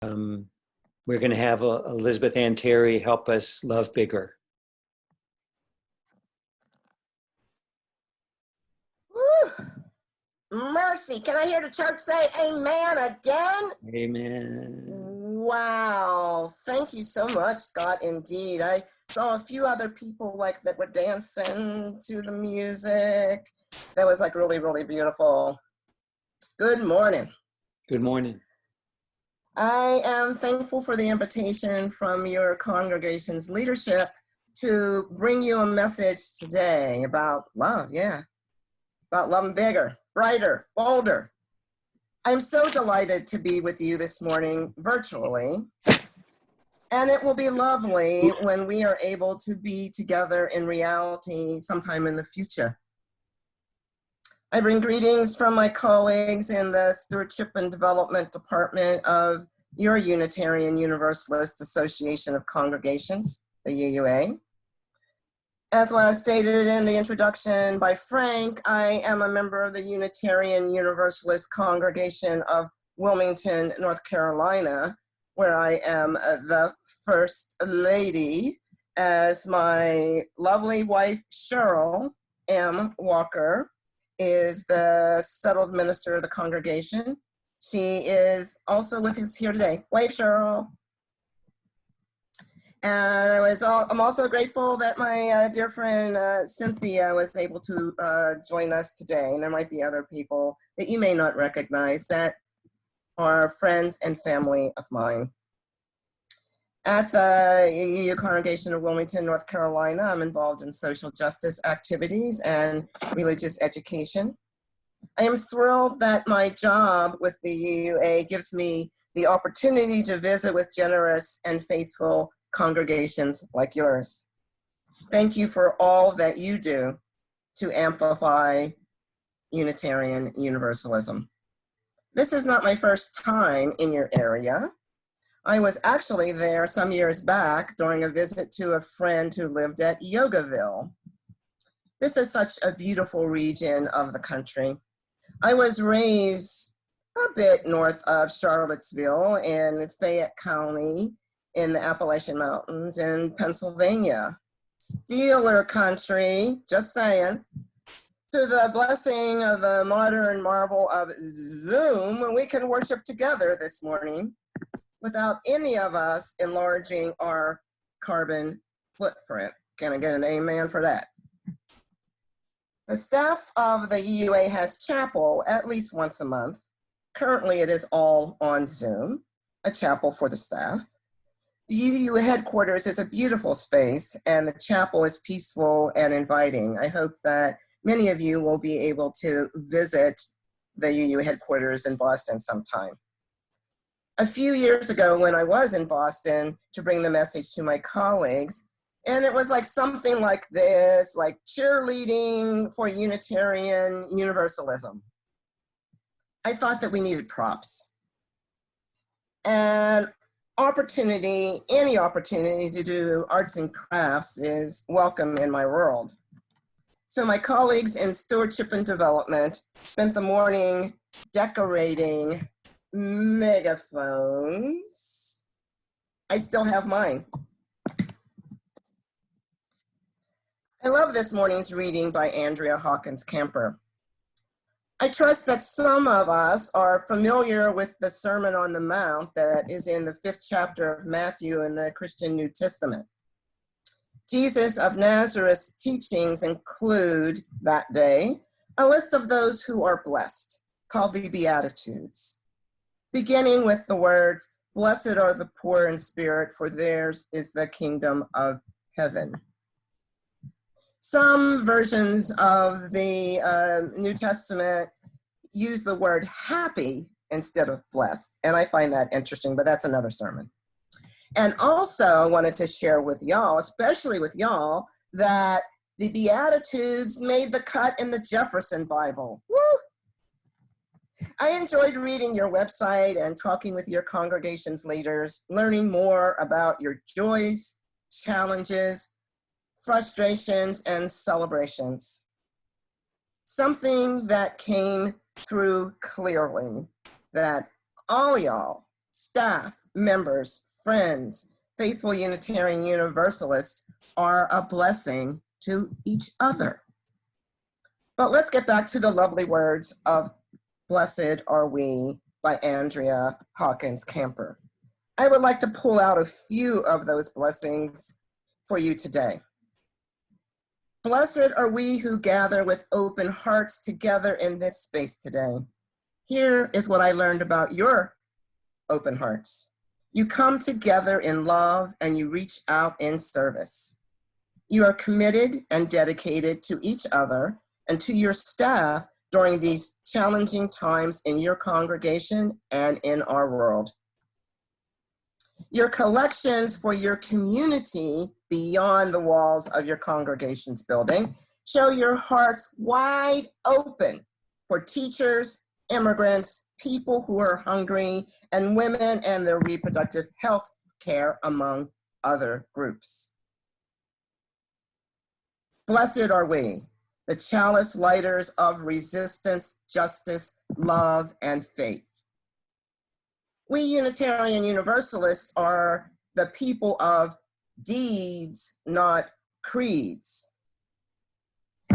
we're going to have Elizabeth Ann Terry help us love bigger. Woo. Mercy. Can I hear the church say amen again? Amen. Wow. Thank you so much, Scott. Indeed. I saw a few other people like that were dancing to the music. That was like really, really beautiful. Good morning. Good morning. I am thankful for the invitation from your congregation's leadership to bring you a message today about love. Yeah. About loving bigger, brighter, bolder. I'm so delighted to be with you this morning virtually. And it will be lovely when we are able to be together in reality sometime in the future. I bring greetings from my colleagues in the Stewardship and Development Department of your Unitarian Universalist Association of Congregations, the UUA. As was stated in the introduction by Frank, I am a member of the Unitarian Universalist Congregation of Wilmington, North Carolina, where I am the First Lady, as my lovely wife, Cheryl M. Walker, is the settled minister of the congregation. She is also with us here today. Wave, Cheryl. And I'm also grateful that my dear friend Cynthia was able to join us today. And there might be other people that you may not recognize that are friends and family of mine. At the UU Congregation of Wilmington, North Carolina, I'm involved in social justice activities and religious education. I am thrilled that my job with the UUA gives me the opportunity to visit with generous and faithful congregations like yours. Thank you for all that you do to amplify Unitarian Universalism. This is not my first time in your area. I was actually there some years back during a visit to a friend who lived at Yogaville. This is such a beautiful region of the country. I was raised a bit north of Charlottesville in Fayette County in the Appalachian Mountains in Pennsylvania. Steeler country, just saying. Through the blessing of the modern marvel of Zoom, we can worship together this morning without any of us enlarging our carbon footprint. Can I get an amen for that? The staff of the UUA has chapel at least once a month. Currently, it is all on Zoom, a chapel for the staff. The UU headquarters is a beautiful space, and the chapel is peaceful and inviting. I hope that many of you will be able to visit the UU headquarters in Boston sometime. A few years ago, when I was in Boston to bring the message to my colleagues, and it was like something like this, like cheerleading for Unitarian Universalism. I thought that we needed props. And any opportunity to do arts and crafts is welcome in my world. So my colleagues in Stewardship and Development spent the morning decorating megaphones. I still have mine. I love this morning's reading by Andrea Hawkins Kemper. I trust that some of us are familiar with the Sermon on the Mount that is in the 5th chapter of Matthew in the Christian New Testament. Jesus of Nazareth's teachings include that day a list of those who are blessed, called the Beatitudes, beginning with the words, "Blessed are the poor in spirit, for theirs is the kingdom of heaven." Some versions of the New Testament use the word happy instead of blessed, and I find that interesting, but that's another sermon. And also I wanted to share with y'all, especially with y'all, that the Beatitudes made the cut in the Jefferson Bible. Woo! I enjoyed reading your website and talking with your congregation's leaders, learning more about your joys, challenges, frustrations, and celebrations. Something that came through clearly, that all y'all, staff, members, friends, faithful Unitarian Universalists are a blessing to each other. But let's get back to the lovely words of Blessed Are We by Andrea Hawkins Camper. I would like to pull out a few of those blessings for you today. Blessed are we who gather with open hearts together in this space today. Here is what I learned about your open hearts. You come together in love and you reach out in service. You are committed and dedicated to each other and to your staff during these challenging times in your congregation and in our world. Your collections for your community beyond the walls of your congregation's building show your hearts wide open for teachers, immigrants, people who are hungry, and women and their reproductive health care, among other groups. Blessed are we, the chalice lighters of resistance, justice, love, and faith. We Unitarian Universalists are the people of deeds, not creeds.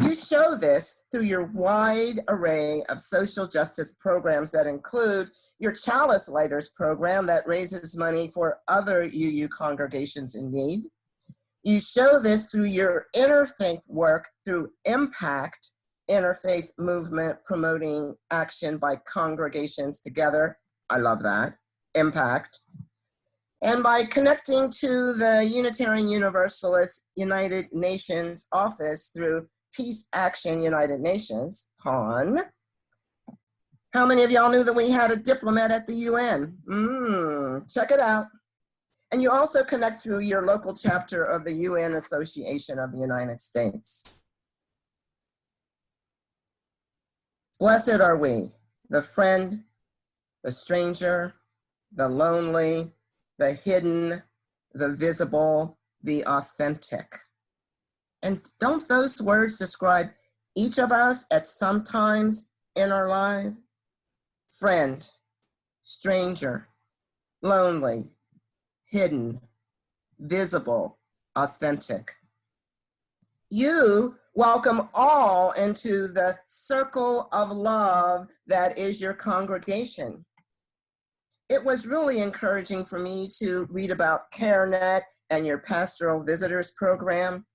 You show this through your wide array of social justice programs that include your Chalice Lighters program that raises money for other UU congregations in need. You show this through your interfaith work through Impact, interfaith movement promoting action by congregations together. I love that, Impact. And by connecting to the Unitarian Universalist United Nations office through Peace Action United Nations, PON. How many of y'all knew that we had a diplomat at the UN? Check it out. And you also connect through your local chapter of the UN Association of the United States. Blessed are we, the friend, the stranger, the lonely, the hidden, the visible, the authentic. And don't those words describe each of us at some times in our life? Friend, stranger, lonely, hidden, visible, authentic. You welcome all into the circle of love that is your congregation. It was really encouraging for me to read about CareNet and your pastoral visitors program.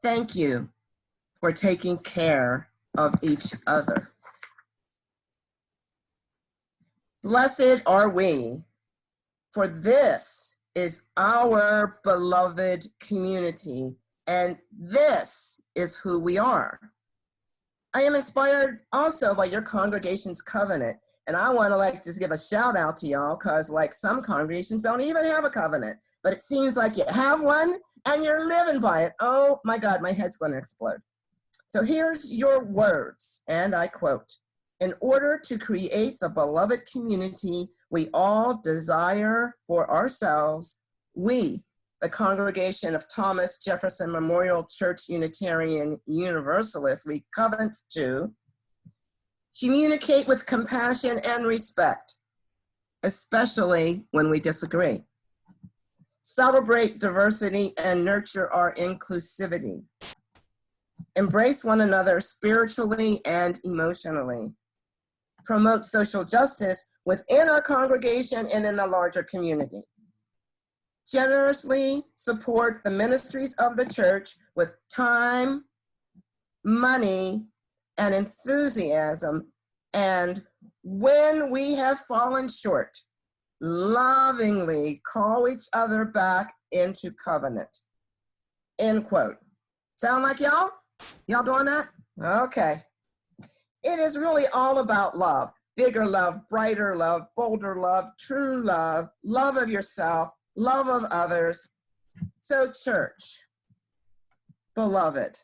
Thank you for taking care of each other. Blessed are we, for this is our beloved community, and this is who we are. I am inspired also by your congregation's covenant, and I want to just give a shout out to y'all, because some congregations don't even have a covenant, but it seems like you have one and you're living by it. Oh my God, my head's going to explode. So here's your words, and I quote, "In order to create the beloved community we all desire for ourselves, we, the congregation of Thomas Jefferson Memorial Church Unitarian Universalists, we covenant to communicate with compassion and respect, especially when we disagree. Celebrate diversity and nurture our inclusivity. Embrace one another spiritually and emotionally. Promote social justice within our congregation and in the larger community. Generously support the ministries of the church with time, money, and enthusiasm. And when we have fallen short, lovingly call each other back into covenant." End quote. Sound like y'all? Y'all doing that? Okay. It is really all about love. Bigger love, brighter love, bolder love, true love, love of yourself, love of others. So church, beloved,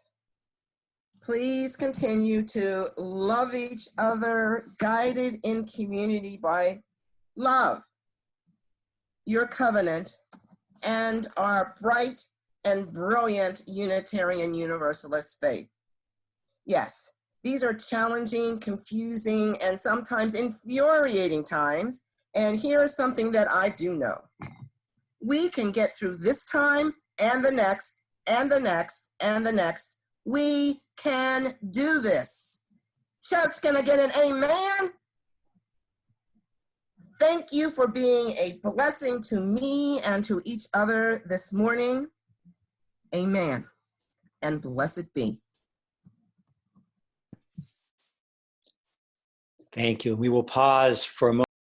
please continue to love each other, guided in community by love, your covenant, and our bright and brilliant Unitarian Universalist faith. Yes, these are challenging, confusing, and sometimes infuriating times, And here is something that I do know. We can get through this time and the next and the next and the next. We can do this. Church, can I get an amen? Thank you for being a blessing to me and to each other this morning. Amen. And blessed be. Thank you. We will pause for a moment.